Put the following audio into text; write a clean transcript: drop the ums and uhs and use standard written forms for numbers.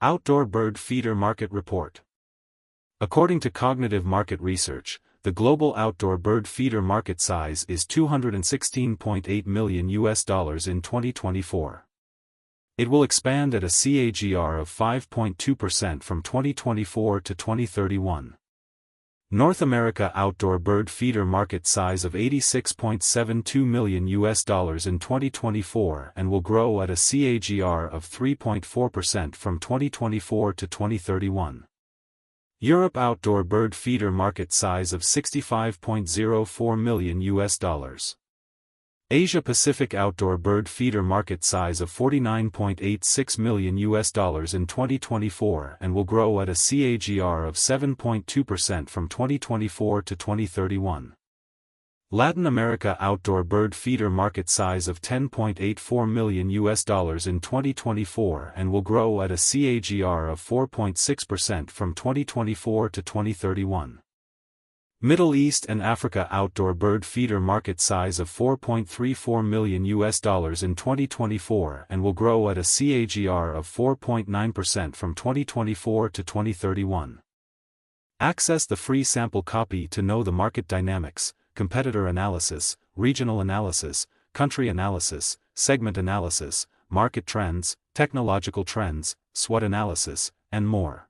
Outdoor Bird Feeder Market Report. According to Cognitive Market Research, the global outdoor bird feeder market size is $216.8 million in 2024. It will expand at a CAGR of 5.2% from 2024 to 2031. North America outdoor bird feeder market size of $86.72 million in 2024 and will grow at a CAGR of 3.4% from 2024 to 2031. Europe outdoor bird feeder market size of $65.04 million. Asia Pacific outdoor bird feeder market size of $49.86 million in 2024 and will grow at a CAGR of 7.2% from 2024 to 2031. Latin America outdoor bird feeder market size of $10.84 million in 2024 and will grow at a CAGR of 4.6% from 2024 to 2031. Middle East and Africa outdoor bird feeder market size of $4.34 million in 2024 and will grow at a CAGR of 4.9% from 2024 to 2031. Access the free sample copy to know the market dynamics, competitor analysis, regional analysis, country analysis, segment analysis, market trends, technological trends, SWOT analysis, and more.